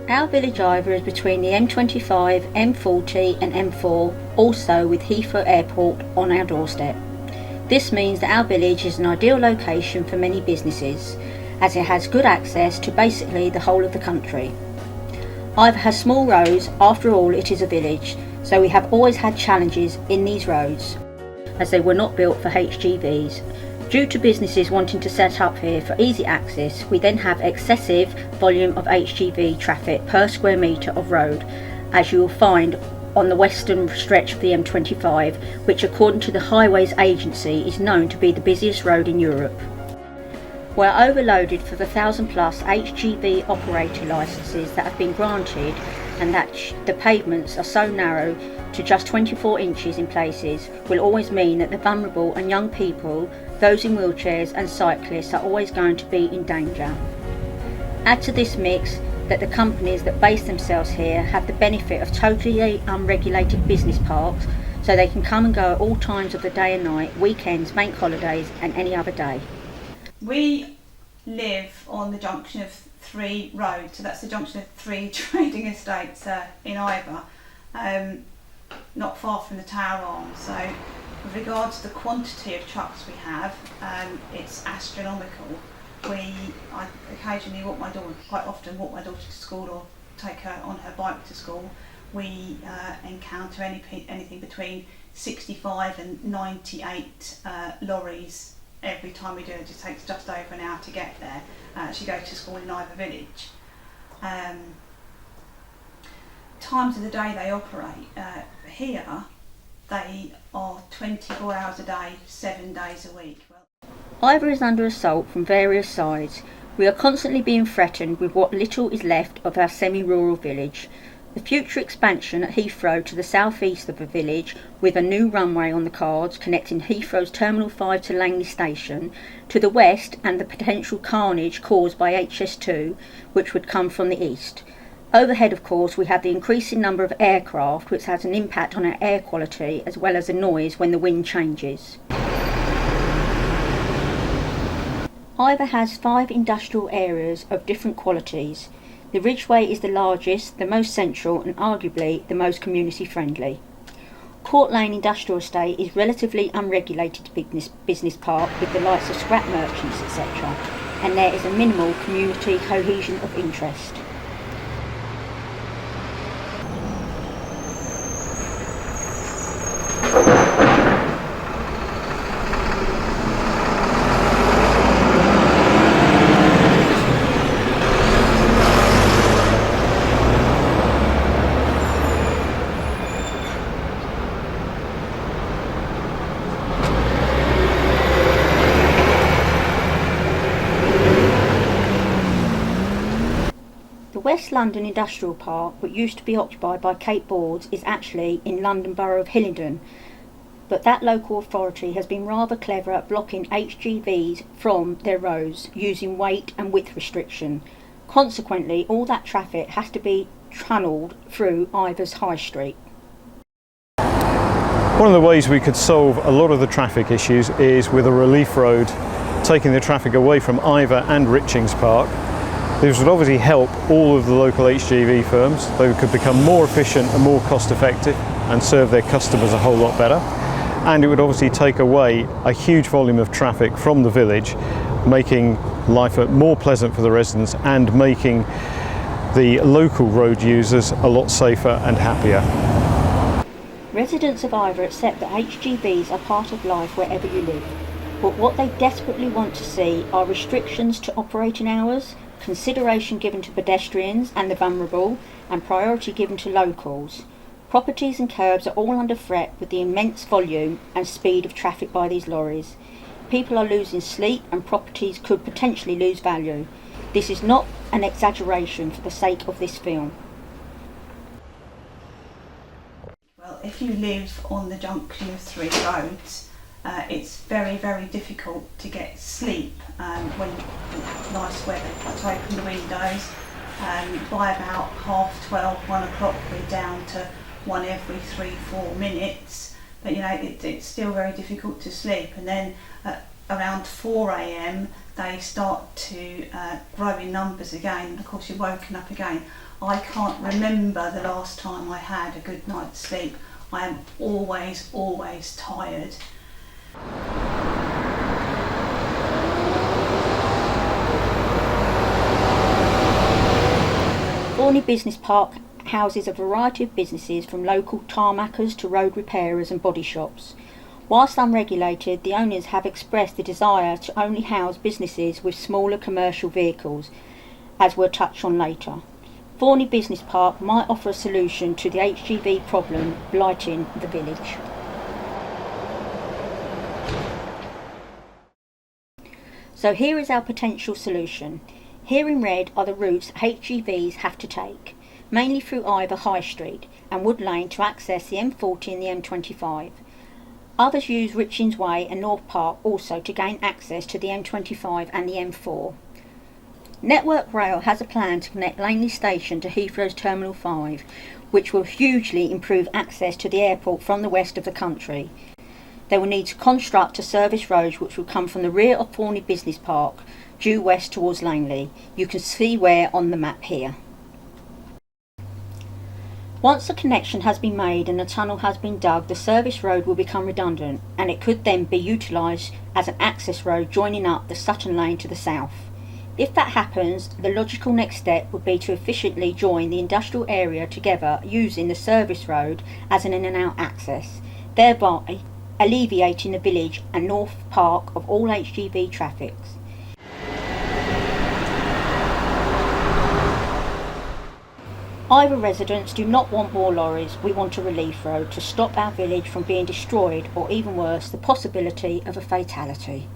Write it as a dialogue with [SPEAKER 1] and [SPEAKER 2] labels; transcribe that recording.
[SPEAKER 1] Our village Iver is between the M25, M40 and M4, also with Heathrow Airport on our doorstep. This means that our village is an ideal location for many businesses, as it has good access to basically the whole of the country. Iver has small roads, after all it is a village, so we have always had challenges in these roads, as they were not built for HGVs. Due to businesses wanting to set up here for easy access, we then have excessive volume of HGV traffic per square metre of road, as you will find on the western stretch of the M25, which according to the Highways Agency is known to be the busiest road in Europe. We're overloaded for the 1,000 plus HGV operator licences that have been granted, and that the pavements are so narrow to just 24 inches in places will always mean that the vulnerable and young people, those in wheelchairs and cyclists are always going to be in danger. Add to this mix that the companies that base themselves here have the benefit of totally unregulated business parks, so they can come and go at all times of the day and night, weekends, bank holidays and any other day.
[SPEAKER 2] We live on the junction of 3 roads, so that's the junction of 3 trading estates in Iver, not far from the Tower Arms. So with regards to the quantity of trucks we have, it's astronomical. I occasionally quite often walk my daughter to school or take her on her bike to school. We encounter anything between 65 and 98 lorries every time we do it. It just takes just over an hour to get there. She goes to school in Iver Village. Times of the day they operate here, they are 24 hours a day, 7 days a week.
[SPEAKER 1] Iver is under assault from various sides. We are constantly being threatened with what little is left of our semi-rural village. The future expansion at Heathrow to the south-east of the village, with a new runway on the cards connecting Heathrow's Terminal 5 to Langley Station, to the west, and the potential carnage caused by HS2, which would come from the east. Overhead, of course, we have the increasing number of aircraft, which has an impact on our air quality as well as the noise when the wind changes. Iver has 5 industrial areas of different qualities. The Ridgeway is the largest, the most central and arguably the most community friendly. Court Lane Industrial Estate is relatively unregulated business park with the likes of scrap merchants etc., and there is a minimal community cohesion of interest. The West London Industrial Park, which used to be occupied by Cape Boards, is actually in London Borough of Hillingdon, but that local authority has been rather clever at blocking HGVs from their roads using weight and width restriction. Consequently, all that traffic has to be tunnelled through Iver's High Street.
[SPEAKER 3] One of the ways we could solve a lot of the traffic issues is with a relief road taking the traffic away from Iver and Richings Park. This would obviously help all of the local HGV firms. They could become more efficient and more cost effective and serve their customers a whole lot better. And it would obviously take away a huge volume of traffic from the village, making life more pleasant for the residents and making the local road users a lot safer and happier.
[SPEAKER 1] Residents of Iver accept that HGVs are part of life wherever you live, but what they desperately want to see are restrictions to operating hours, consideration given to pedestrians and the vulnerable, and priority given to locals. Properties and curbs are all under threat with the immense volume and speed of traffic by these lorries. People are losing sleep and properties could potentially lose value. This is not an exaggeration for the sake of this film.
[SPEAKER 2] Well, if you live on the junction of 3 roads, it's very, very difficult to get sleep when you have nice weather. To open the windows, by about 12:30, 1 o'clock, we're down to 1 every 3-4 minutes. But you know, it's still very difficult to sleep. And then at around 4 a.m. they start to grow in numbers again, and of course you're woken up again. I can't remember the last time I had a good night's sleep. I am always tired.
[SPEAKER 1] Thorney Business Park houses a variety of businesses from local tarmackers to road repairers and body shops. Whilst unregulated, the owners have expressed the desire to only house businesses with smaller commercial vehicles, as we'll touch on later. Thorney Business Park might offer a solution to the HGV problem blighting the village. So here is our potential solution. Here in red are the routes HGVs have to take, mainly through Iver High Street and Wood Lane to access the M40 and the M25. Others use Richings Way and North Park also to gain access to the M25 and the M4. Network Rail has a plan to connect Langley Station to Heathrow's Terminal 5, which will hugely improve access to the airport from the west of the country. They will need to construct a service road which will come from the rear of Thorney Business Park, due west towards Langley. You can see where on the map here. Once the connection has been made and a tunnel has been dug, the service road will become redundant and it could then be utilised as an access road joining up the Sutton Lane to the south. If that happens, the logical next step would be to efficiently join the industrial area together using the service road as an in and out access, thereby alleviating the village and North Park of all HGV traffic. Ivor residents do not want more lorries. We want a relief road to stop our village from being destroyed, or even worse, the possibility of a fatality.